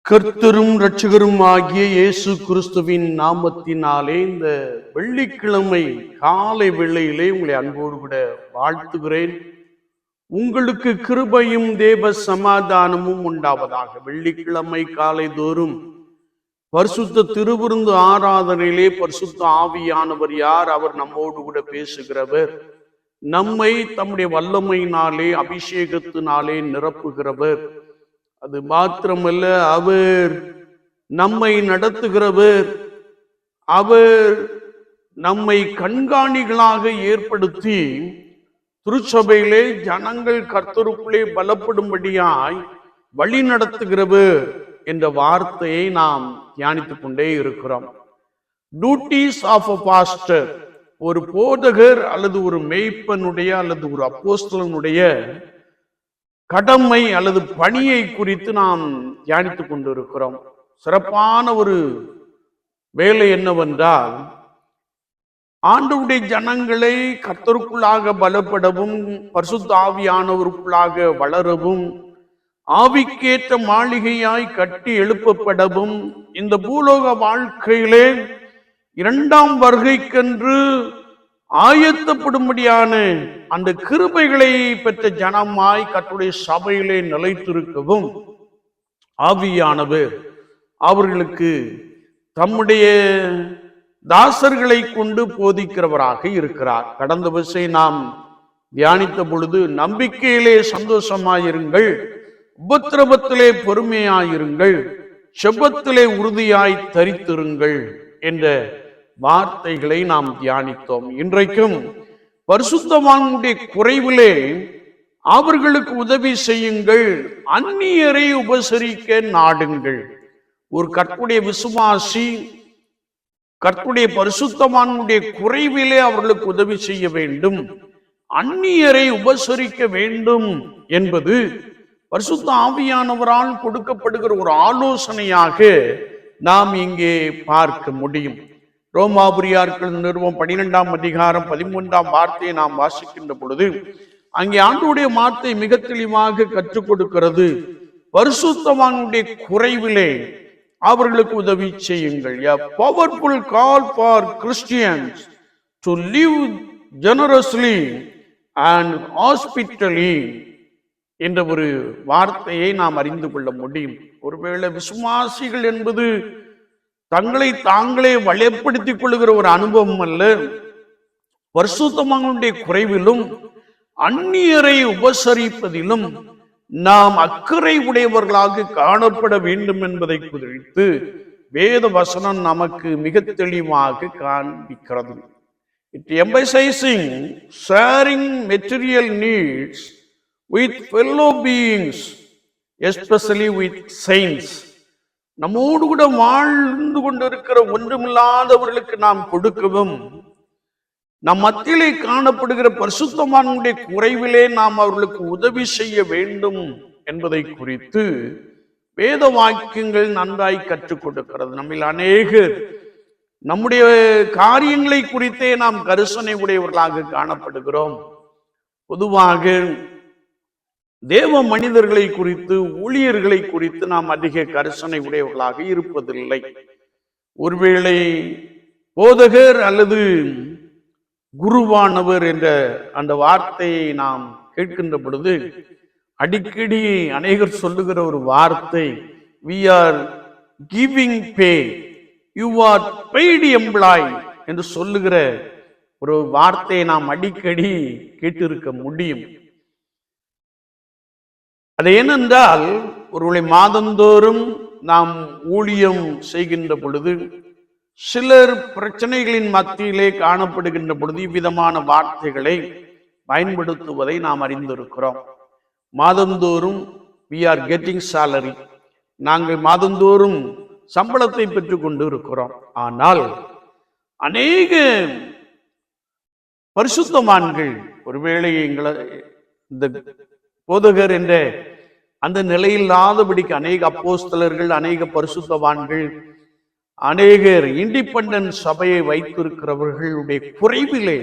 கர்த்தரும் இரட்சகரும் ஆகிய இயேசு கிறிஸ்துவின் நாமத்தினாலே இந்த வெள்ளிக்கிழமை காலை வேளையிலே உங்களை அன்போடு கூட வாழ்த்துகிறேன். உங்களுக்கு கிருபையும் தேவ சமாதானமும் உண்டாவதாக. வெள்ளிக்கிழமை காலை தோறும் பரிசுத்த திருவிருந்து ஆராதனையிலே பரிசுத்த ஆவியானவர் யார்? அவர் நம்மோடு கூட பேசுகிறவர், நம்மை தம்முடைய வல்லமையினாலே அபிஷேகத்தினாலே நிரப்புகிறவர். அது மாத்திரமல்ல, அவர் நம்மை நடத்துகிறவர். அவர் நம்மை கண்காணிகளாக ஏற்படுத்தி திருச்சபையிலே ஜனங்கள் கர்த்தருக்குள்ளே பலப்படும்படியாய் வழி நடத்துகிறவர் என்ற வார்த்தையை நாம் தியானித்துக் கொண்டே இருக்கிறோம். டியூட்டிஸ் ஆஃப் அ பாஸ்டர், ஒரு போதகர் அல்லது ஒரு மேய்ப்பனுடைய அல்லது ஒரு அப்போஸ்தலனுடைய கடமை அல்லது பணியை குறித்து நாம் தியானித்துக் கொண்டிருக்கிறோம். சிறப்பான ஒரு வேலை என்னவென்றால், ஆண்டவருடைய ஜனங்களை கர்த்தருக்குள்ளாக பலப்படவும், பரிசுத்த ஆவியானவருக்குள்ளாக வளரவும், ஆவிக்கேற்ற மாளிகையாய் கட்டி எழுப்பப்படவும், இந்த பூலோக வாழ்க்கையிலே இரண்டாம் வருகைக்கென்று ஆயத்தப்படும்படியான அந்த கிருபைகளை பெற்ற ஜனமாய் கர்த்தருடைய சபையிலே நிலைத்திருக்கவும் ஆவியானவர் அவர்களுக்கு தம்முடைய தாசர்களை கொண்டு போதிக்கிறவராக இருக்கிறார். கடந்த விஷயம் நாம் தியானித்த பொழுது, நம்பிக்கையிலே சந்தோஷமாயிருங்கள், உபத்திரவத்திலே பொறுமையாயிருங்கள், செபத்திலே உறுதியாய் தரித்திருங்கள் என்ற வார்த்தைகளை நாம் தியானித்தோம். இன்றைக்கும் பரிசுத்தவான்களுடைய குறைவிலே அவர்களுக்கு உதவி செய்யுங்கள், அந்நியரை உபசரிக்க நாடுங்கள். ஒரு கர்த்தருடைய விசுவாசி கர்த்தருடைய பரிசுத்தவான்களுடைய குறைவிலே அவர்களுக்கு உதவி செய்ய வேண்டும், அந்நியரை உபசரிக்க வேண்டும் என்பது பரிசுத்த ஆவியானவரால் கொடுக்கப்படுகிற ஒரு ஆலோசனையாக நாம் இங்கே பார்க்க முடியும். ரோமாபுரியார்கள் நிறுவம் 12ஆம் அதிகாரம் 13ஆம் வார்த்தையை நாம் வாசிக்கின்ற பொழுது, அங்கே ஆண்டவருடைய வார்த்தை மிக தெளிவாக கற்றுக் கொடுக்கிறது. பரிசுத்தவான்களுடைய குறைவிலே அவர்களுக்கு உதவி செய்யுங்கள். A powerful call for Christians to live generously and hospitably என்ற ஒரு வார்த்தையை நாம் அறிந்து கொள்ள முடியும். ஒருவேளை விசுவாசிகள் என்பது தங்களை தாங்களே வளப்படுத்திக் கொள்ளுகிற ஒரு அனுபவம் அல்ல. பரிசுத்தவான்களுடைய குறைவிலும் அந்நியரை உபசரிப்பதிலும் நாம் அக்கறை உடையவர்களாக காணப்பட வேண்டும் என்பதை குறித்து வேத வசனம் நமக்கு மிக தெளிவாக காண்பிக்கிறது. It emphasizing sharing material needs with fellow beings, especially with saints. நம்மோடு கூட வாழ்ந்து கொண்டிருக்கிற ஒன்றுமில்லாதவர்களுக்கு நாம் கொடுக்கவும், நம் மத்தியிலே காணப்படுகிற பரிசுத்தவான்களுடைய குறைவிலே நாம் அவர்களுக்கு உதவி செய்ய வேண்டும் என்பதை குறித்து வேத வாக்கியங்கள் நன்றாய் கற்றுக் கொடுக்கிறது. நம்மில் அநேகர் நம்முடைய காரியங்களை குறித்தே நாம் கரிசனை உடையவர்களாக காணப்படுகிறோம். பொதுவாக தேவ மனிதர்களை குறித்து, ஊழியர்களை குறித்து நாம் அதிக கரிசனை உடையவர்களாக இருப்பதில்லை. ஒருவேளை போதகர் அல்லது குருவானவர் என்ற அந்த வார்த்தையை நாம் கேட்கின்ற பொழுது அடிக்கடி அநேகர் சொல்லுகிற ஒரு வார்த்தை, we are giving pay, you are paid employee என்று சொல்லுகிற ஒரு வார்த்தையை நாம் அடிக்கடி கேட்டிருக்க முடியும். அது ஏனென்றால், ஒருவேளை மாதந்தோறும் நாம் ஊழியம் செய்கின்ற பொழுது, சிலர் பிரச்சனைகளின் மத்தியிலே காணப்படுகின்ற பொழுது இவ்விதமான வார்த்தைகளை பயன்படுத்துவதை நாம் அறிந்திருக்கிறோம். மாதந்தோறும் we are getting salary, நாங்கள் மாதந்தோறும் சம்பளத்தை பெற்றுக் கொண்டு இருக்கிறோம். ஆனால் அநேக பரிசுத்தவான்கள், ஒருவேளை எங்களை இந்த போதகர் என்ற அந்த நிலையில்லாதபடிக்கு அநேக அப்போஸ்தலர்கள், அநேக பரிசுத்தவான்கள், அநேகர் இண்டிபெண்டன்ட் சபையை வைத்திருக்கிறவர்களுடைய குறைவிலே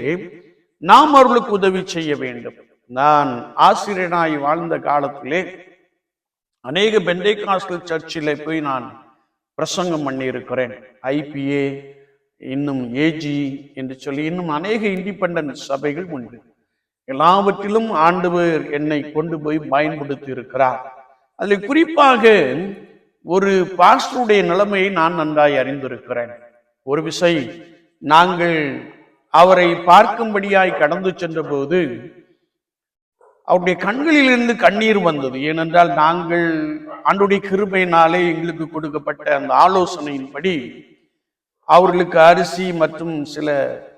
நாம் அவர்களுக்கு உதவி செய்ய வேண்டும். நான் ஆசிரியனாய் வாழ்ந்த காலத்திலே அநேக பெண்டேகாஸ்டல் சர்ச்சில் போய் நான் பிரசங்கம் பண்ணி இருக்கிறேன். IPA, இன்னும் AG என்று சொல்லி இன்னும் அநேக இண்டிபெண்டன்ட் சபைகள் உண்டு. எல்லாவற்றிலும் ஆண்டவர் என்னை கொண்டு போய் பயன்படுத்தி இருக்கிறார். அதில் குறிப்பாக ஒரு பாஸ்டருடைய நிலைமையை நான் நன்றாய் அறிந்திருக்கிறேன். ஒரு விசை நாங்கள் அவரை பார்க்கும்படியாய் கடந்து சென்ற போது அவருடைய கண்களில் இருந்து கண்ணீர் வந்தது. ஏனென்றால் நாங்கள் ஆண்டுடைய கிருபையினாலே எங்களுக்கு கொடுக்கப்பட்ட அந்த ஆலோசனையின்படி அவர்களுக்கு அரிசி மற்றும் சில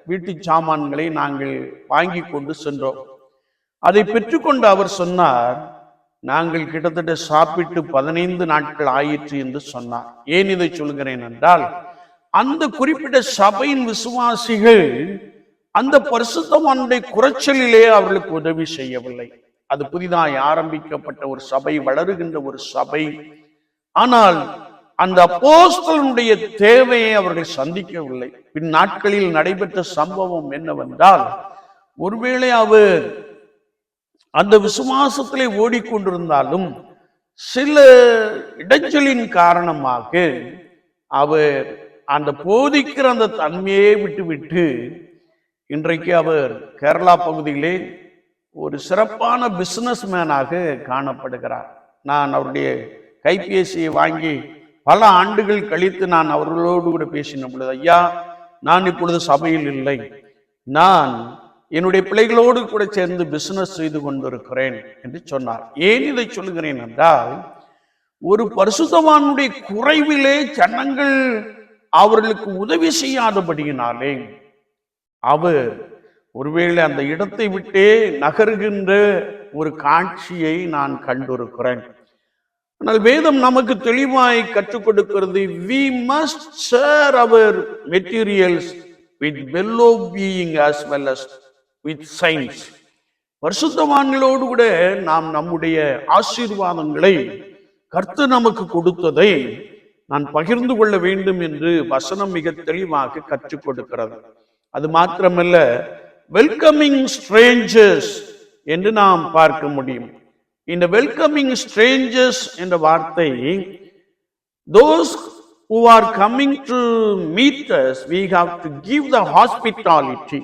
வீட்டு சாமான்களை நாங்கள் வாங்கி கொண்டு சென்றோம். அதை பெற்றுக்கொண்டு அவர் சொன்னார், நாங்கள் கிட்டத்தட்ட சாப்பிட்டு 15 நாட்கள் ஆயிற்று என்று சொன்னார். ஏன் இதை சொல்கிறேன் என்றால், அந்த குறிப்பிட்ட சபையின் விசுவாசிகள் அந்த பரிசுத்தவானுடைய குறைச்சலிலே அவர்களுக்கு உதவி செய்யவில்லை. அது புதிதாய் ஆரம்பிக்கப்பட்ட ஒரு சபை, வளருகின்ற ஒரு சபை. ஆனால் அந்த அப்போஸ்தலனுடைய தேவையை அவர்கள் சந்திக்கவில்லை. பின் நாட்களில் நடைபெற்ற சம்பவம் என்னவென்றால், ஒருவேளை அவர் அந்த விசுவாசத்திலே ஓடிக்கொண்டிருந்தாலும் சில இடைஞ்சலின் காரணமாக அவர் அந்த போதிக்கிற அந்த தன்மையை விட்டுவிட்டு இன்றைக்கு அவர் கேரளா பகுதியிலே ஒரு சிறப்பான பிசினஸ் மேனாக காணப்படுகிறார். நான் அவருடைய கைபேசியை வாங்கி பல ஆண்டுகள் கழித்து நான் அவர்களோடு கூட பேசின பொழுது, ஐயா, நான் இப்பொழுது சபையில் இல்லை, நான் என்னுடைய பிள்ளைகளோடு கூட சேர்ந்து பிசினஸ் செய்து கொண்டிருக்கிறேன் என்று சொன்னார். ஏன் இதை சொல்லுகிறேன் என்றால், ஒரு பரிசுத்தவானுடைய குறைவிலே ஜனங்கள் அவர்களுக்கு உதவி செய்யாதபடியினாலே அவர் ஒருவேளை அந்த இடத்தை விட்டே நகருகின்ற ஒரு காட்சியை நான் கண்டிருக்கிறேன். ஆனால் வேதம் நமக்கு தெளிவாய் கற்றுக் கொடுக்கிறது, we must share our materials with well-being as well as with science. பரிசுத்தவான்களோடு கூட நாம் நம்முடைய ஆசீர்வாதங்களை கர்த்தர் நமக்கு கொடுத்ததை நான் பகிர்ந்து கொள்ள வேண்டும் என்று வசனம் மிக தெளிவாக கற்றுக் கொடுக்கிறது. அது மாத்திரமல்ல, வெல்கமிங் ஸ்ட்ரேஞ்சர்ஸ் என்று நாம் பார்க்க முடியும். இந்த வெல்கமிங் ஸ்ட்ரேஞ்சர்ஸ் என்ற வார்த்தை, those who are coming to meet us, we have to give the hospitality.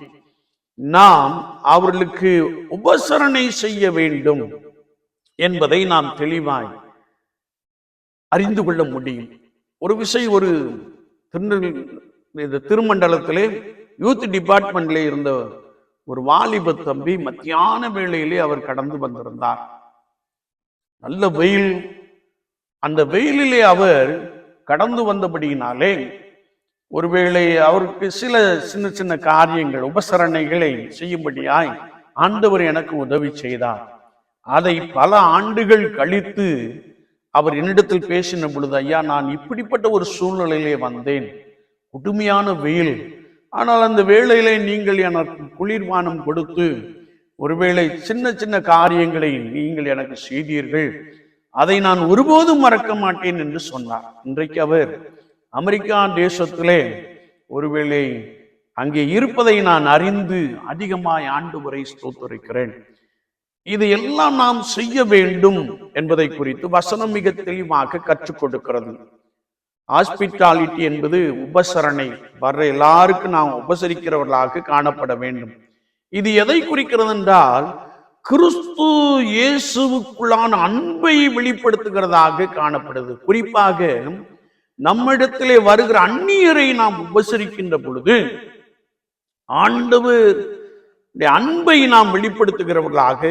நாம் அவர்களுக்கு உபசரணை செய்ய வேண்டும் என்பதை நாம் தெளிவாய் அறிந்து கொள்ள முடியும். ஒரு விஷயம், ஒரு திருமண்டலத்திலே யூத் டிபார்ட்மெண்ட்ல இருந்த ஒரு வாலிப தம்பி மத்தியான வேளையிலே அவர் கடந்து வந்திருந்தார். நல்ல வெயில். அந்த வெயிலிலே அவர் கடந்து வந்தபடியினாலே ஒருவேளை அவருக்கு சில சின்ன சின்ன காரியங்கள், உபசரணைகளை செய்யும்படியாய் ஆண்டவர் எனக்கு உதவி செய்தார். அதை பல ஆண்டுகள் கழித்து அவர் என்னிடத்தில் பேசின பொழுது, ஐயா, நான் இப்படிப்பட்ட ஒரு சூழ்நிலையிலே வந்தேன், கொடுமையான வெயில், ஆனால் அந்த வேளையிலே நீங்கள் எனக்கு குளிர்பானம் கொடுத்து ஒருவேளை சின்ன சின்ன காரியங்களை நீங்கள் எனக்கு செய்தீர்கள், அதை நான் ஒருபோதும் மறக்க மாட்டேன் என்று சொன்னார். இன்றைக்கு அவர் அமெரிக்கா தேசத்திலே ஒருவேளை அங்கே இருப்பதை நான் அறிந்து அதிகமாய் ஆண்டவரை ஸ்தோத்திரிக்கிறேன். இது எல்லாம் நாம் செய்ய வேண்டும் என்பதை குறித்து வசனம் மிக தெளிவாக கற்றுக் கொடுக்கிறது. ஹாஸ்பிட்டாலிட்டி என்பது உபசரணை, வர்ற எல்லாருக்கும் நாம் உபசரிக்கிறவர்களாக காணப்பட வேண்டும். இது எதை குறிக்கிறது என்றால், கிறிஸ்து இயேசுவுக்குள்ளான அன்பை வெளிப்படுத்துகிறதாக காணப்படுது. குறிப்பாக நம்மிடத்திலே வருகிற அந்நியரை நாம் உபசரிக்கின்ற பொழுது ஆண்டவர் அன்பை நாம் வெளிப்படுத்துகிறவர்களாக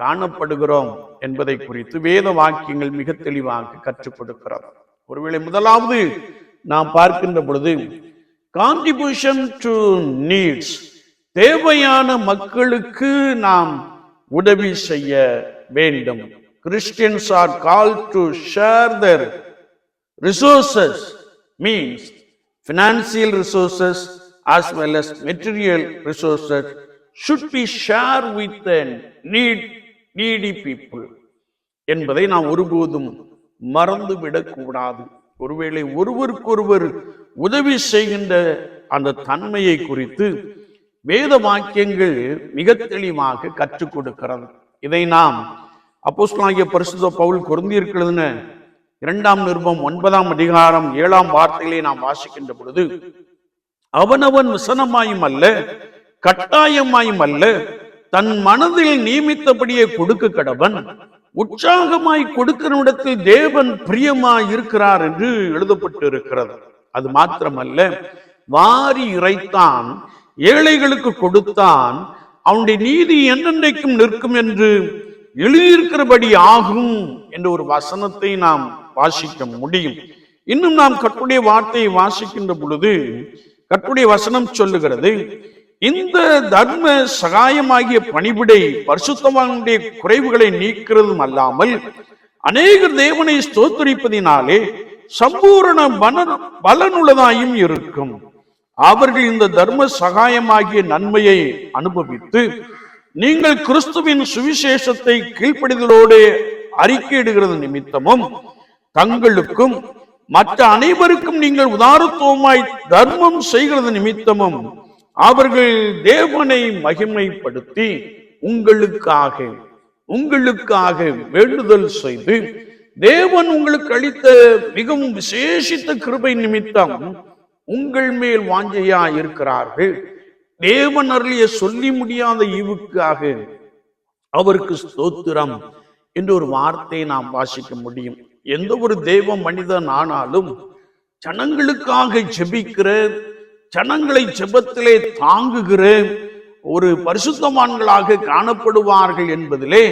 காணப்படுகிறோம் என்பதை குறித்து வேத வாக்கியங்கள் மிக தெளிவாக கற்றுக் கொடுக்கிறார். ஒருவேளை முதலாவது நாம் பார்க்கின்ற பொழுது, கான்ட்ரிபியூஷன் டு நீட்ஸ், தேவையான மக்களுக்கு நாம் உதவி செய்ய வேண்டும். Christians are called to share their resources, means financial resources as well as material resources should be shared with the needy people என்பதை நாம் ஒருபோதும் மறந்துவிடக் கூடாது. ஒருவேளை ஒருவருக்கொருவர் உதவி செய்கின்ற அந்த தன்மையை குறித்து வேத வாக்கியங்கள் மிக தெளிவாக கற்றுக் கொடுக்கிறது. இதை நாம் அப்போஸ்தலனாகிய பரிசுத்த பவுல் கொரிந்தியருக்கு எழுதின 2ஆம் நிருபம் 9ஆம் அதிகாரம் 7ஆம் வார்த்தையிலே நாம் வாசிக்கின்ற பொழுது, அவனவன் விசனமாயும் அல்ல, கட்டாயமாயும் அல்ல, தன் மனதில் நியமித்தபடியே கொடுக்க கடவன், உற்சாகமாய் கொடுக்கிற இடத்தில் தேவன் பிரியமாய் இருக்கிறார் என்று எழுதப்பட்டு இருக்கிறது. அது மாத்திரமல்ல, வாரி இறைத்தான், ஏழைகளுக்கு கொடுத்தான், அவனுடைய நீதி என்றென்றைக்கும் நிற்கும் என்று எழுதியிருக்கிறபடி ஆகும் என்ற ஒரு வசனத்தை நாம் வாசிக்க முடியும். இன்னும் நாம் கர்த்தருடைய வார்த்தையை வாசிக்கின்ற பொழுது கர்த்தருடைய வசனம் சொல்லுகிறது, இந்த தர்ம சகாயமாகிய பணிவிடை பரிசுத்தவான்களுடைய குறைவுகளை நீக்கிறதும் அல்லாமல் அநேகர் தேவனை ஸ்தோத்திரிப்பதினாலே சம்பூரண பலனுள்ளதாயும் இருக்கும். அவர்கள் இந்த தர்ம சகாயமாகிய நன்மையை அனுபவித்து நீங்கள் கிறிஸ்துவின் சுவிசேஷத்தை கீழ்ப்படிதலோடு அறிக்கையிடுகிறது நிமித்தமும் தங்களுக்கும் மற்ற அனைவருக்கும் நீங்கள் உதாரத்துவமாய் தர்மம் செய்கிறது நிமித்தமும் அவர்கள் தேவனை மகிமைப்படுத்தி உங்களுக்காக வேண்டுதல் செய்து தேவன் உங்களுக்கு அளித்த மிகவும் விசேஷித்த கிருபை நிமித்தம் உங்கள் மேல் வாஞ்சையா இருக்கிறார்கள். தேவன் அருளிய சொல்லி முடியாத ஈவுக்காக அவருக்கு ஸ்தோத்திரம் என்று ஒரு வார்த்தையை நாம் வாசிக்க முடியும். எந்த ஒரு தேவ மனிதன் ஆனாலும் ஜனங்களுக்காக ஜெபிக்கிற, ஜனங்களை ஜெபத்திலே தாங்குகிற ஒரு பரிசுத்தவான்களாக காணப்படுவார்கள் என்பதிலே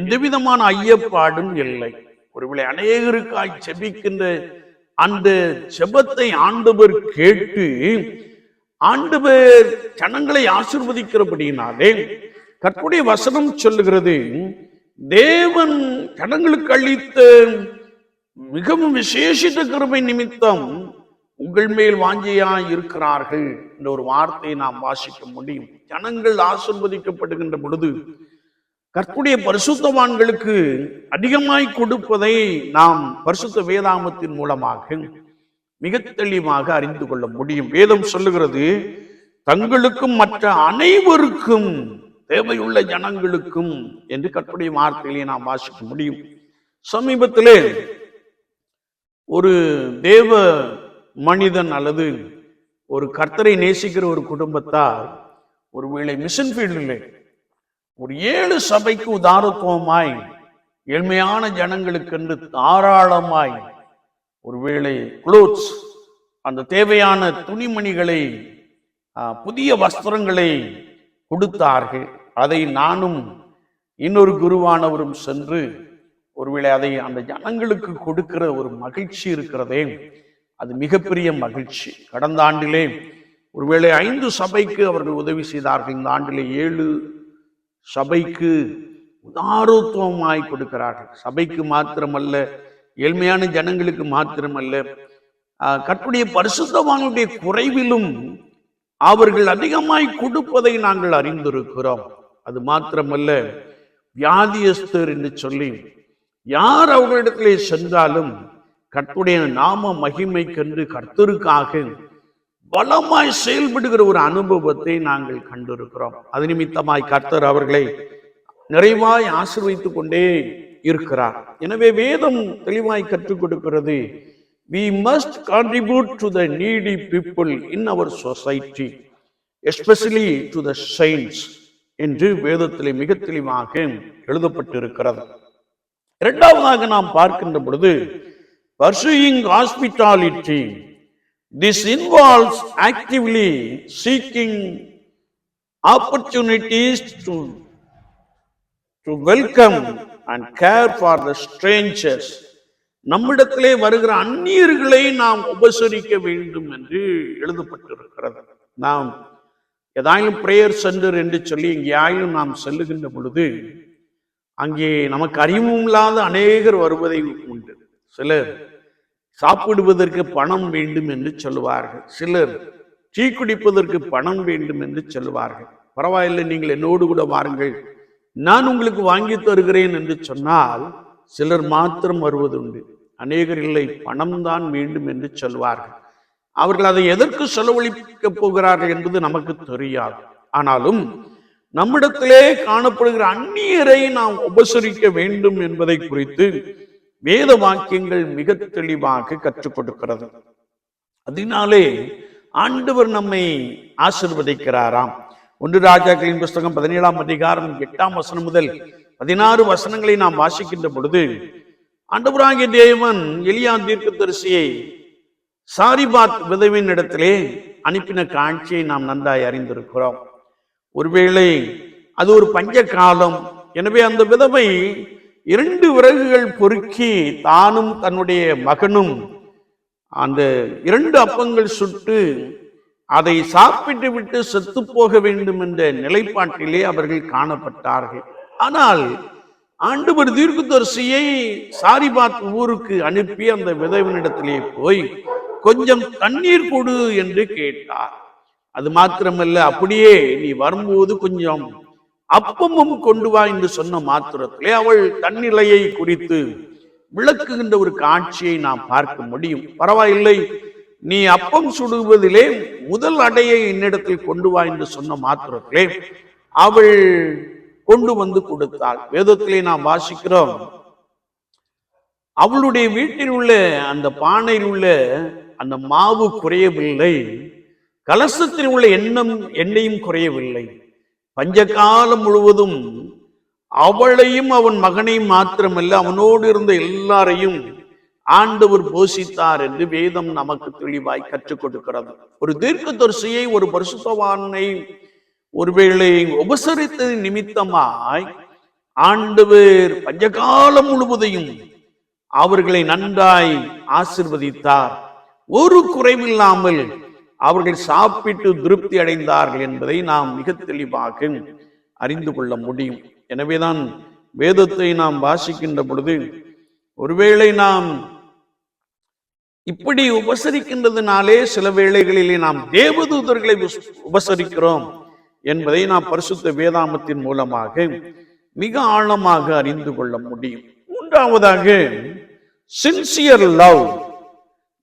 எந்த விதமான ஐயப்பாடும் இல்லை. ஒருவேளை அநேகருக்காய் ஜெபிக்கின்ற அந்த ஜெபத்தை ஆண்டவர் கேட்டு ஆண்டவர் ஜனங்களை ஆசீர்வதிக்கிறபடியினாலே கர்த்தருடைய வசனம் சொல்லுகிறது, தேவன் ஜனங்களுக்கு அளித்த மிகவும் விசேஷித்த கிருபை நிமித்தம் உங்கள் மேல் வாஞ்சையா இருக்கிறார்கள் என்ற ஒரு வார்த்தையை நாம் வாசிக்க முடியும். ஜனங்கள் ஆசீர்வதிக்கப்படுகின்ற பொழுது கர்த்தருடைய பரிசுத்தவான்களுக்கு அதிகமாய் கொடுப்பதை நாம் பரிசுத்த வேதாகமத்தின் மூலமாக மிக தெளிவாக அறிந்து கொள்ள முடியும். வேதம் சொல்லுகிறது, தங்களுக்கும் மற்ற அனைவருக்கும், தேவையுள்ள ஜனங்களுக்கும் என்று கர்த்தருடைய வார்த்தையிலே நாம் வாசிக்க முடியும். சமீபத்திலே ஒரு தேவ மனிதன் அல்லது ஒரு கர்த்தரை நேசிக்கிற ஒரு குடும்பத்தார் ஒருவேளை மிஷன் ஃபீல்டிலே ஒரு 7 சபைக்கு உதாரத்துவமாய் ஏழ்மையான ஜனங்களுக்கு என்று தாராளமாய் ஒருவேளை குளோத்ஸ், அந்த தேவையான துணிமணிகளை, புதிய வஸ்திரங்களை கொடுத்தார்கள். அதை நானும் இன்னொரு குருவானவரும் சென்று ஒருவேளை அதை அந்த ஜனங்களுக்கு கொடுக்கிற ஒரு மகிழ்ச்சி இருக்கிறதே, அது மிகப்பெரிய மகிழ்ச்சி. கடந்த ஆண்டிலே ஒருவேளை 5 சபைக்கு அவர்கள் உதவி செய்தார்கள். இந்த ஆண்டிலே 7 சபைக்கு உதாரத்துவமாய் கொடுக்கிறார்கள். சபைக்கு மாத்திரமல்ல, ஏழ்மையான ஜனங்களுக்கு மாத்திரமல்ல, கர்த்தருடைய பரிசுத்தவான்களுடைய குறைவிலும் அவர்கள் அதிகமாய் கொடுப்பதை நாங்கள் அறிந்திருக்கிறோம். அது மாத்திரமல்ல, வியாதியஸ்தர் என்று சொல்லி யார் அவர்களிடத்திலே சென்றாலும் கர்த்தருடைய நாம மகிமைக்கென்று கர்த்தருக்காக பலமாய் செயல்படுகிற ஒரு அனுபவத்தை நாங்கள் கண்டிருக்கிறோம். அது நிமித்தமாய் கர்த்தர் அவர்களை நிறைவாய் ஆசீர்வதித்துக் கொண்டே இருக்கிறார். எனவே வேதம் தெளிவாய் கற்றுக் கொடுக்கிறது, we must contribute to the needy people in our society, especially to the saints என்று வேதத்திலே மிக தெளிவாக எழுதப்பட்டிருக்கிறது. இரண்டாவதாக நாம் பார்க்கின்ற பொழுது pursuing hospitality. This involves actively seeking opportunities to welcome and care for the strangers. நம்மிடத்திலே வருகிற அந்நியர்களை நாம் உபசரிக்க வேண்டும் என்று எழுதப்பட்டிருக்கிறது. நாம் ஏதாயும் பிரேயர் சென்டர் என்று சொல்லி எங்கேயாயும் நாம் செல்லுகின்ற பொழுது அங்கே நமக்கு அறிவும் இல்லாத அநேகர் வருவதை உண்டு. சிலர் சாப்பிடுவதற்கு பணம் வேண்டும் என்று சொல்லுவார்கள், சிலர் டீ குடிப்பதற்கு பணம் வேண்டும் என்று சொல்லுவார்கள். பரவாயில்லை, நீங்கள் என்னோடு கூட வாருங்கள், நான் உங்களுக்கு வாங்கி தருகிறேன் என்று சொன்னால் சிலர் மாத்திரம் வருவதுண்டு. அநேகர் இல்லை, பணம் தான் வேண்டும் என்று சொல்வார்கள். அவர்கள் அதை எதற்கு செலவழிக்க போகிறார்கள் என்பது நமக்கு தெரியாது. ஆனாலும் நம்மிடத்திலே காணப்படுகிற அந்நியரை நாம் உபசரிக்க வேண்டும் என்பதை குறித்து வேத வாக்கியங்கள் மிக தெளிவாக கற்றுக் கொடுக்கிறது. அதனாலே ஆண்டவர் நம்மை ஆசீர்வதிக்கிறாராம். 1 ராஜாக்களின் புஸ்தகம் 17ஆம் அதிகாரம் 8ஆம் வசனம் முதல் 16 வசனங்களை நாம் வாசிக்கின்ற பொழுது, ஆண்டவராகிய தேவன் எலியா தீர்க்கதரிசியை சாரிபாத் விதவின் இடத்திலே அனுப்பின காட்சியை நாம் நன்றாய் அறிந்திருக்கிறோம். ஒருவேளை அது ஒரு பஞ்ச காலம். எனவே அந்த விதவை 2 விறகுகள் பொறுக்கி தானும் தன்னுடைய மகனும் அந்த 2 அப்பங்கள் சுட்டு அதை சாப்பிட்டு விட்டு செத்து போக வேண்டும் என்ற நிலைப்பாட்டிலே அவர்கள் காணப்பட்டார்கள். ஆனால் ஆண்டவர் தீர்க்கதரிசியை சாரிபாத் ஊருக்கு அனுப்பி அந்த விதவினிடத்திலே போய் கொஞ்சம் தண்ணீர் கொடு என்று கேட்டார். அது மாத்திரமல்ல, அப்படியே நீ வரும்போது கொஞ்சம் அப்பமும் கொண்டு வா என்று சொன்ன மாத்திரத்திலே அவள் தன்னிலையை குறித்து விளக்குகின்ற ஒரு காட்சியை நாம் பார்க்க முடியும். பரவாயில்லை, நீ அப்பம் சுடுவதிலே முதல் அடையை என்னிடத்தில் கொண்டு வா என்று சொன்ன மாத்திரத்திலே அவள் கொண்டு வந்து கொடுத்தாள். வேதத்திலே நாம் வாசிக்கிறோம், அவளுடைய வீட்டில் உள்ள அந்த பானையில் உள்ள அந்த மாவு குறையவில்லை, கலசத்தில் உள்ள எண்ணெயும் குறையவில்லை. பஞ்ச காலம் முழுவதும் அவளையும் அவன் மகனையும் மாத்திரமல்ல, அவனோடு இருந்த எல்லாரையும் ஆண்டவர் போஷித்தார் என்று வேதம் நமக்கு தெளிவாய் கற்றுக் கொடுக்கிறது. ஒரு தீர்க்கதரிசியை, ஒரு பரிசுத்தவானை ஒருவேளை உபசரித்தது நிமித்தமாய் ஆண்டவர் பஞ்சகாலம் முழுவதையும் அவர்களை நன்றாய் ஆசீர்வதித்தார். ஒரு குறைவில்லாமல் அவர்கள் சாப்பிட்டு திருப்தி அடைந்தார்கள் என்பதை நாம் மிக தெளிவாக அறிந்து கொள்ள முடியும். எனவேதான் வேதத்தை நாம் வாசிக்கின்ற பொழுது, ஒருவேளை நாம் இப்படி உபசரிக்கின்றதுனாலே சில வேளைகளிலே நாம் தேவதூதர்களை உபசரிக்கிறோம் என்பதை நாம் பரிசுத்த வேதாமத்தின் மூலமாக மிக ஆழமாக அறிந்து கொள்ள முடியும். மூன்றாவதாக, sincere love.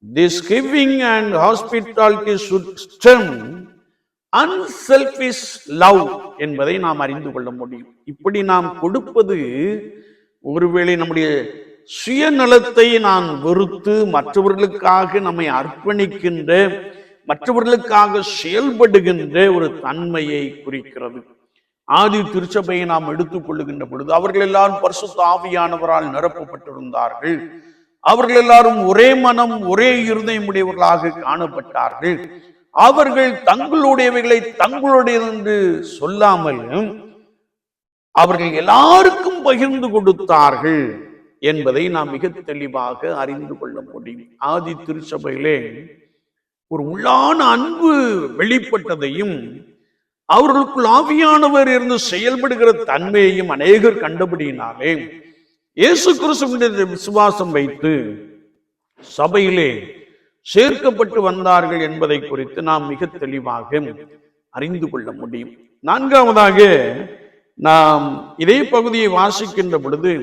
This giving and hospitality should stem unselfish love என்பதை நாம் அறிந்து கொள்ள முடியும். இப்படி நாம் கொடுப்பது ஒருவேளை நம்முடைய சுயநலத்தை நான் வெறுத்து மற்றவர்களுக்காக நம்மை அர்ப்பணிக்கின்ற, மற்றவர்களுக்காக செயல்படுகின்ற ஒரு தன்மையை குறிக்கிறது. ஆதி திருச்சபையை நாம் எடுத்துக் கொள்ளுகின்ற பொழுது அவர்கள் எல்லாரும் பரிசுத்த ஆவியானவரால் நிரப்பப்பட்டிருந்தார்கள். அவர்கள் எல்லாரும் ஒரே மனம், ஒரே இருதயம் உடையவர்களாக காணப்பட்டார்கள். அவர்கள் தங்களுடையவைகளை தங்களுடைய என்று சொல்லாமல் அவர்கள் எல்லாருக்கும் பகிர்ந்து கொடுத்தார்கள் என்பதை நாம் மிக தெளிவாக அறிந்து கொள்ள முடியும். ஆதி திருச்சபையிலே ஒரு உள்ளான அன்பு வெளிப்பட்டதையும் அவர்களுக்குள் ஆவியானவர் இருந்து செயல்படுகிற தன்மையையும் அநேகர் கண்டபடியினாலே இயேசு கிறிஸ்துவினுடைய விசுவாசம் வைத்து சபையிலே சேர்க்கப்பட்டு வந்தார்கள் என்பதை குறித்து நாம் மிக தெளிவாக அறிந்து கொள்ள முடியும். நான்காவதாக, நாம் இதே பகுதியை வாசிக்கின்ற பொழுது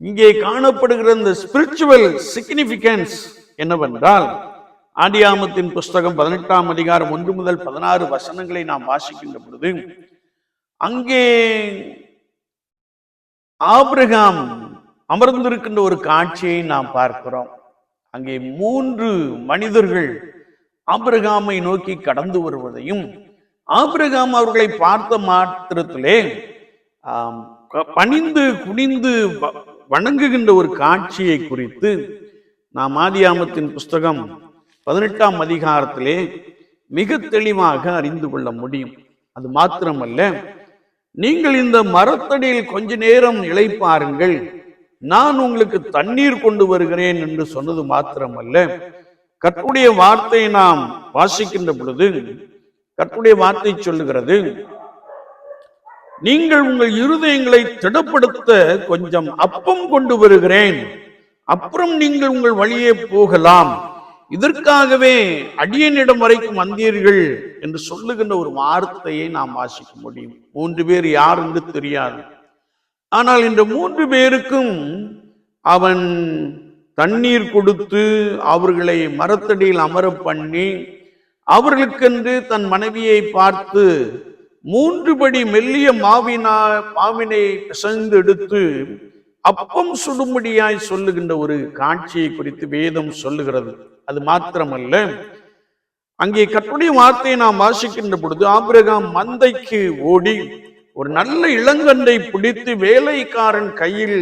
இங்கே காணப்படுகிற இந்த ஸ்பிரிச்சுவல் சிக்னிபிகன்ஸ் என்னவென்றால், ஆதியாகமத்தின் புஸ்தகம் 18ஆம் அதிகாரம் 1 முதல் 16 வசனங்களை நாம் வாசிக்கின்ற பொழுது அங்கே ஆபிரகாம் அமர்ந்திருக்கின்ற ஒரு காட்சியை நாம் பார்க்கிறோம். அங்கே 3 மனிதர்கள் ஆபிரகாமை நோக்கி கடந்து வருவதையும், ஆபிரகாம் அவர்களை பார்த்த மாத்திரத்திலே பணிந்து குனிந்து வணங்குகின்ற ஒரு காட்சியை குறித்து நாம் ஆதியாகமத்தின் புஸ்தகம் 18ஆம் அதிகாரத்திலே மிக தெளிவாக அறிந்து கொள்ள முடியும். அது மாத்திரமல்ல, நீங்கள் இந்த மரத்தடியில் கொஞ்ச நேரம் இளைப்பாருங்கள், நான் உங்களுக்கு தண்ணீர் கொண்டு வருகிறேன் என்று சொன்னது மாத்திரமல்ல, கர்த்தருடைய வார்த்தை நாம் வாசிக்கின்ற பொழுது கர்த்தருடைய வார்த்தை சொல்லுகிறது, நீங்கள் உங்கள் இருதயங்களை திடப்படுத்த கொஞ்சம் அப்பம் கொண்டு வருகிறேன், அப்புறம் நீங்கள் உங்கள் வழியே போகலாம், இதற்காகவே அடியனிடம் வரைக்கும் வந்தீர்கள் என்று சொல்லுகின்ற ஒரு வார்த்தையை நாம் வாசிக்க முடியும். 3 பேர் யார் என்று தெரியாது. ஆனால் இந்த 3 பேருக்கும் அவன் தண்ணீர் கொடுத்து அவர்களை மரத்தடியில் அமர பண்ணி அவர்களுக்கென்று தன் மனைவியை பார்த்து 3 படி மெல்லிய மாவினை பிசைந்து எடுத்து அப்பம் சுடும்படியாய் சொல்லுகின்ற ஒரு காட்சியை குறித்து வேதம் சொல்லுகிறது. அது மாத்திரமல்ல, அங்கே கர்த்தருடைய வார்த்தையை நாம் வாசிக்கின்ற பொழுது ஆபிரகாம் மந்தைக்கு ஓடி ஒரு நல்ல இளங்கன்றை பிடித்து வேலைக்காரன் கையில்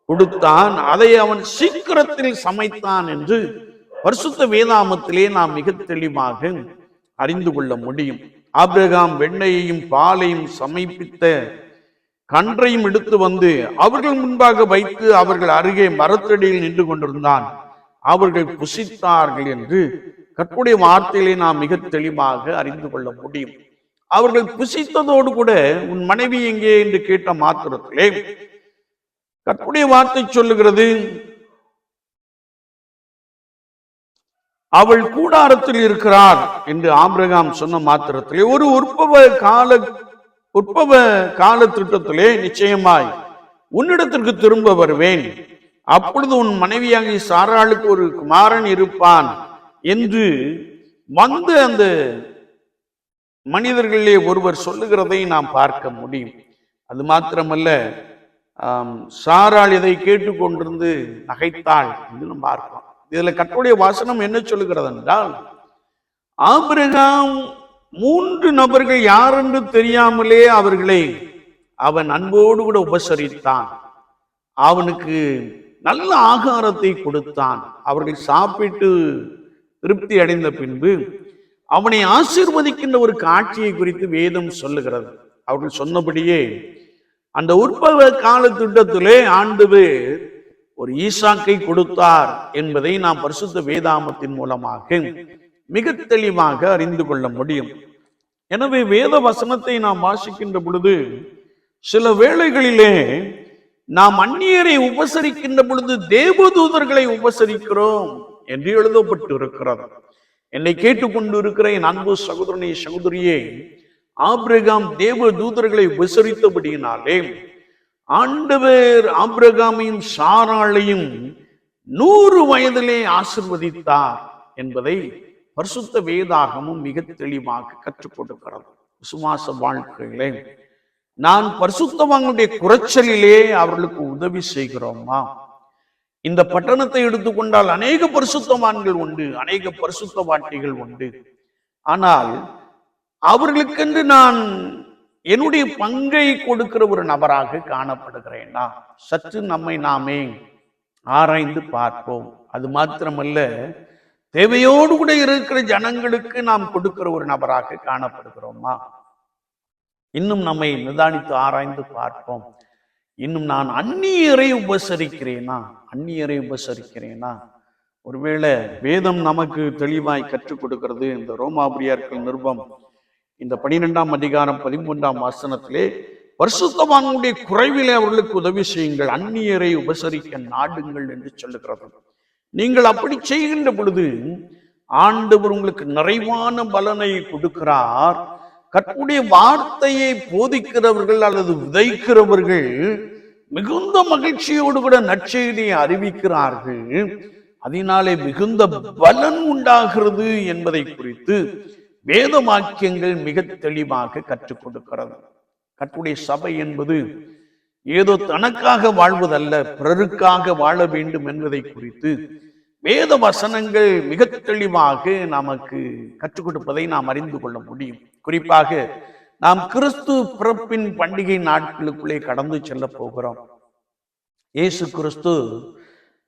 கொடுத்தான், அதை அவன் சீக்கிரத்தில் சமைத்தான் என்று பரிசுத்த வேதாமத்திலே நாம் மிக தெளிவாக அறிந்து கொள்ள முடியும். ஆபிரகாம் வெண்ணையையும் பாலையும் சமைப்பித்த கன்றையும் எடுத்து வந்து அவர்கள் முன்பாக வைத்து அவர்கள் அருகே மரத்தடியில் நின்று கொண்டிருந்தான். அவர்கள் புசித்தார்கள் என்று கர்த்தருடைய வார்த்தையிலே நாம் மிக தெளிவாக அறிந்து கொள்ள முடியும். அவர்கள் புசித்ததோடு கூட உன் மனைவி எங்கே என்று கேட்ட மாத்திரத்திலே கர்த்தருடைய வார்த்தை சொல்லுகிறது, அவள் கூடாரத்தில் இருக்கிறார் என்று ஆபிரகாம் சொன்ன மாத்திரத்திலே ஒரு உற்பவ கால திட்டத்திலே நிச்சயமாய் உன்னிடத்திற்கு திரும்ப வருவேன், அப்பொழுது உன் மனைவியாகிய சாராளுக்கு ஒரு குமாரன் இருப்பான் என்று வந்து அந்த மனிதர்களிலே ஒருவர் சொல்லுகிறதை நாம் பார்க்க முடியும். அது மாத்திரமல்ல, சாராள் இதை கேட்டுக்கொண்டிருந்து நகைத்தாள் என்று நாம் பார்க்கிறோம். இதுல கர்த்தருடைய வசனம் என்ன சொல்லுகிறது என்றால், ஆபிரகாம் 3 நபர்கள் யார் என்று தெரியாமலே அவர்களை அவன் அன்போடு கூட உபசரித்தான். அவனுக்கு நல்ல ஆகாரத்தை கொடுத்தான். அவர்கள் சாப்பிட்டு திருப்தி அடைந்த பின்பு அவனை ஆசீர்வதிக்கின்ற ஒரு காட்சியை குறித்து வேதம் சொல்லுகிறது. அவர்கள் சொன்னபடியே அந்த உற்பவ கால திட்டத்திலே ஆண்டவர் ஒரு ஈசாக்கை கொடுத்தார் என்பதை நாம் பரிசுத்த வேதாமத்தின் மூலமாக மிக தெளிவாக அறிந்து கொள்ள முடியும். எனவே வேத வசனத்தை நாம் வாசிக்கின்ற பொழுது சில வேளைகளிலே நாம் அந்நியரை உபசரிக்கின்ற பொழுது தேவதூதர்களை உபசரிக்கிறோம் என்று எழுதப்பட்டு இருக்கிறது. என்னை கேட்டுக்கொண்டு இருக்கிற என் அன்பு சகோதரனே சகோதரியே, ஆபிரகாம் தேவ தூதர்களை உபசரித்தபடியினாலே ஆண்டவர் ஆபிரகாமையும் சாராளையும் 100 வயதிலே ஆசிர்வதித்தார் என்பதை பரிசுத்த வேதாகமும் மிக தெளிவாக கற்றுக் கொடுக்கிறது. விசுவாச வாழ்க்கையிலே நான் பரிசுத்தவான்களுடைய குறைச்சலிலே அவர்களுக்கு உதவி செய்கிறோமா? இந்த பட்டணத்தை எடுத்துக்கொண்டால் அநேக பரிசுத்தவான்கள் உண்டு, அநேக பரிசுத்தவாட்டிகள் உண்டு. ஆனால் அவர்களுக்கென்று நான் என்னுடைய பங்கை கொடுக்கிற ஒரு நபராக காணப்படுகிறேனா? சற்று நம்மை நாமே ஆராய்ந்து பார்ப்போம். அது மாத்திரமல்ல, தேவையோடு கூட இருக்கிற ஜனங்களுக்கு நாம் கொடுக்கிற ஒரு நபராக காணப்படுகிறோமா? இன்னும் நம்மை நிதானித்து ஆராய்ந்து பார்ப்போம். இன்னும் நான் அந்நியரை உபசரிக்கிறேனா? ஒருவேளை வேதம் நமக்கு தெளிவாய் கற்றுக் கொடுக்கிறது. இந்த ரோமாபுரியர்கள் நிருபம் இந்த 12ஆம் அதிகாரம் 13ஆம் வசனத்திலே பரிசுத்தவான்களுடைய குறைவிலே அவர்களுக்கு உதவி செய்யுங்கள், அந்நியரை உபசரிக்க நாடுங்கள் என்று சொல்லுகிறது. நீங்கள் அப்படி செய்கின்ற பொழுது ஆண்டவர் உங்களுக்கு நிறைவான பலனை கொடுக்கிறார். கர்த்தருடைய வார்த்தையை போதிக்கிறவர்கள் அல்லது விதைக்கிறவர்கள் மிகுந்த மகிழ்ச்சியோடு கூட நற்செய்தியை அறிவிக்கிறார்கள். அதனாலே மிகுந்த பலன் உண்டாகிறது என்பதை குறித்து வேத வாக்கியங்கள் மிக தெளிவாக கற்றுக் கொடுக்கிறது. கர்த்தருடைய சபை என்பது ஏதோ தனக்காக வாழ்வதல்ல, பிறருக்காக வாழ வேண்டும் என்பதை குறித்து வேத வசனங்கள் மிக தெளிவாக நமக்கு கற்றுக் கொடுப்பதை நாம் அறிந்து கொள்ள முடியும். குறிப்பாக நாம் கிறிஸ்து பிறப்பின் பண்டிகை நாட்களுக்குள்ளே கடந்து செல்ல போகிறோம். இயேசு கிறிஸ்து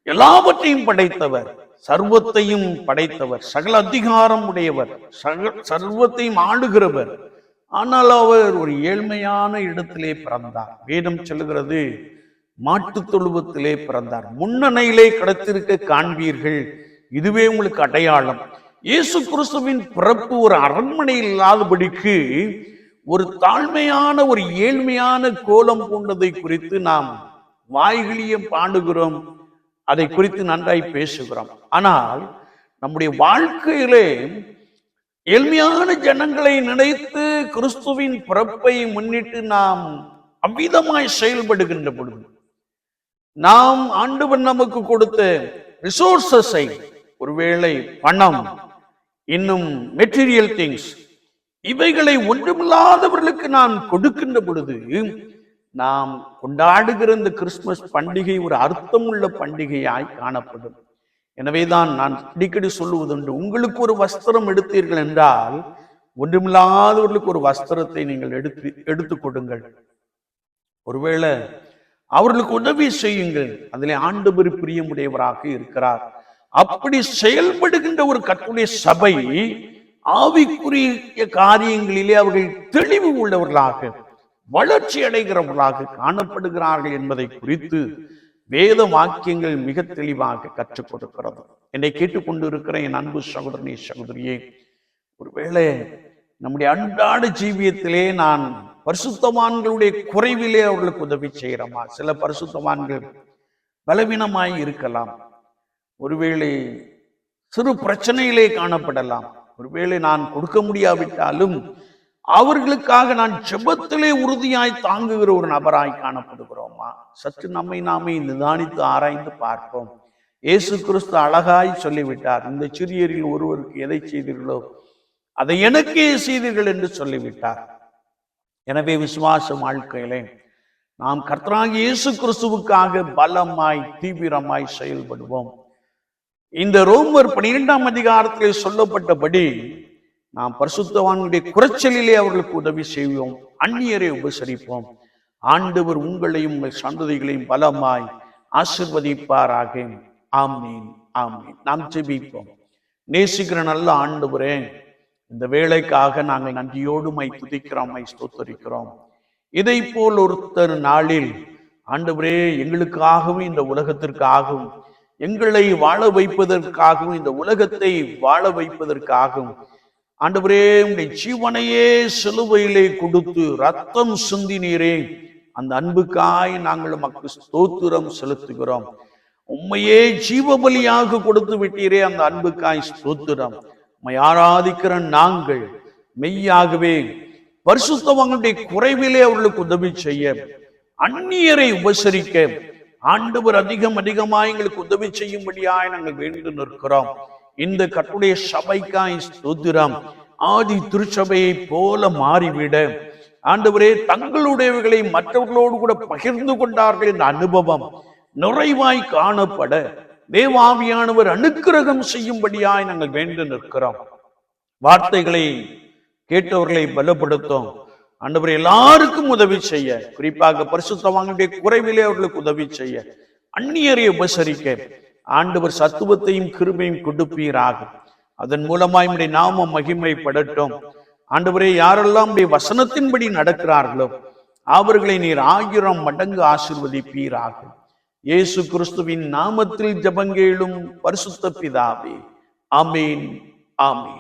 எல்லாவற்றையும் படைத்தவர், சர்வத்தையும் படைத்தவர், சகல அதிகாரம் உடையவர், சர்வத்தையும் ஆளுகிறவர். ஆனால் அவர் ஒரு ஏழ்மையான இடத்திலே பிறந்தார். வேதம் சொல்லுகிறது, மாட்டு தொழுவத்திலே பிறந்தார். முன்னணையிலே கிடத்திருக்க காண்பீர்கள், இதுவே உங்களுக்கு அடையாளம். இயேசு கிறிஸ்துவின் பிறப்பு ஒரு அரண்மனையில் இல்லாதபடிக்கு ஒரு தாழ்மையான ஒரு ஏழ்மையான கோலம் பூண்டதை குறித்து நாம் வாய்களியே பாடுகிறோம், அதை குறித்து நன்றாய் பேசுகிறோம். ஆனால் நம்முடைய வாழ்க்கையிலே ஏழ்மையான ஜனங்களை நினைத்து கிறிஸ்துவின் பிறப்பை முன்னிட்டு நாம் அவ்விதமாய் செயல்படுகின்ற பொழுது நாம் ஆண்டவர் நமக்கு கொடுத்த ரிசோர்சஸை, ஒருவேளை பணம், இன்னும் மெட்டீரியல் திங்ஸ், இவைகளை ஒன்றுமில்லாதவர்களுக்கு நான் கொடுக்கின்ற பொழுது நாம் கொண்டாடுகிற இந்த கிறிஸ்துமஸ் பண்டிகை ஒரு அர்த்தமுள்ள பண்டிகையாய் காணப்படும். எனவேதான் நான் அடிக்கடி சொல்லுவதுண்டு, உங்களுக்கு ஒரு வஸ்திரம் எடுத்தீர்கள் என்றால் ஒன்றுமில்லாதவர்களுக்கு ஒரு வஸ்திரத்தை நீங்கள் எடுத்து கொடுங்கள். ஒருவேளை அவர்களுக்கு உதவி செய்யுங்கள். அதிலே ஆண்டவர் பிரியமுடையவராக இருக்கிறார். அப்படி செயல்படுகின்ற ஒரு கர்த்தருடைய சபை ஆவிக்குரிய காரியங்களிலே அவர்கள் தெளிவு உள்ளவர்களாக, வளர்ச்சி அடைகிறவர்களாக காணப்படுகிறார்கள் என்பதை குறித்து வேத வாக்கியங்கள் மிக தெளிவாக கற்றுக் கொடுக்கிறது. என்னை கேட்டுக்கொண்டு இருக்கிற என் அன்பு சகோதரனே, சகோதரியே, ஒருவேளை நம்முடைய அன்றாட ஜீவியத்திலே நான் பரிசுத்தவான்களுடைய குறைவிலே அவர்களுக்கு உதவி செய்கிறோமா? சில பரிசுத்தவான்கள் பலவீனமாய் இருக்கலாம். ஒருவேளை சிறு பிரச்சனையிலே காணப்படலாம். ஒருவேளை நான் கொடுக்க முடியாவிட்டாலும் அவர்களுக்காக நான் ஜெபத்திலே உறுதியாய் தாங்குகிற ஒரு நபராய் காணப்படுகிறோமா? சற்று நம்மை நாமே நிதானித்து ஆராய்ந்து பார்ப்போம். இயேசு கிறிஸ்து அழகாய் சொல்லிவிட்டார், இந்த சிறியரில் ஒருவருக்கு எதை செய்தீர்களோ அதை எனக்கே செய்தீர்கள் என்று சொல்லிவிட்டார். எனவே விசுவாச வாழ்க்கையிலே நாம் கர்த்தராகிய இயேசு கிறிஸ்துவுக்காக பலமாய் தீவிரமாய் செயல்படுவோம். இந்த ரோமர் 12ஆம் அதிகாரத்திலே சொல்லப்பட்டபடி நாம் பரிசுத்தவான்களுடைய குறைச்சலிலே அவர்களுக்கு உதவி செய்வோம், அந்நியரை உபசரிப்போம். ஆண்டவர் உங்களையும் உங்கள் சந்ததிகளையும் பலமாய் ஆசீர்வதிப்பாராக. ஆமீன், ஆமீன். நாம் ஜெபிப்போம். நேசிக்கிற நல்ல ஆண்டவரே, இந்த வேளைக்காக நாங்கள் நன்றியோடு மை துதிக்கிறோம், மை ஸ்தோத்தரிக்கிறோம். இதை போல் ஒருத்தர் நாளில் ஆண்டவரே எங்களுக்காகவும் இந்த உலகத்திற்காகவும், எங்களை வாழ வைப்பதற்காகவும், இந்த உலகத்தை வாழ வைப்பதற்காகவும் ஆண்டவரே உம்முடைய ஜீவனையே சிலுவையிலே கொடுத்து ரத்தம் சிந்தினீரே, அந்த அன்புக்காய் நாங்கள் உமக்கு ஸ்தோத்திரம் செலுத்துகிறோம். உம்மையே ஜீவபலியாக கொடுத்து விட்டீரே, அந்த அன்புக்காய் ஸ்தோத்திரம். உம்மை ஆராதிக்கிற நாங்கள் மெய்யாகவே பரிசுத்தவான்களுடைய குறைவிலே அவர்களுக்கு உதவி செய்ய, அந்நியரை உபசரிக்க ஆண்டவர் அதிகமாய் எங்களுக்கு உதவி செய்யும்படியாய் நாங்கள் வேண்டு நிற்கிறோம். இந்த கர்த்தருடைய சபைக்காய் ஸ்தோத்திரம். ஆதி திருச்சபையை போல மாறிவிட ஆண்டவரே தங்களுடையவைகளை மற்றவர்களோடு கூட பகிர்ந்து கொண்டார்கள் என்ற அனுபவம் நிறைவாய் காணப்பட தேவாவியானவர் அனுக்கிரகம் செய்யும்படியாய் நாங்கள் வேண்டு நிற்கிறோம். வார்த்தைகளை கேட்டவர்களை பலப்படுத்தும் ஆண்டவரே, எல்லாருக்கும் உதவி செய்ய, குறிப்பாக பரிசுத்தவான்களுடைய குறைவிலே அவர்களுக்கு உதவி செய்ய, அந்நியரை உபசரிக்க ஆண்டவர் சத்துவத்தையும் கிருபையும் கொடுப்பீராக. அதன் மூலமாய் உம்முடைய நாமம் மகிமைப்படட்டும். ஆண்டவரே, யாரெல்லாம் வசனத்தின்படி நடக்கிறார்களோ அவர்களை நீர் 1000 மடங்கு ஆசீர்வதிப்பீராக. இயேசு கிறிஸ்துவின் நாமத்தில் ஜெபங்கேளும் பரிசுத்த பிதாவே. ஆமீன், ஆமீன்.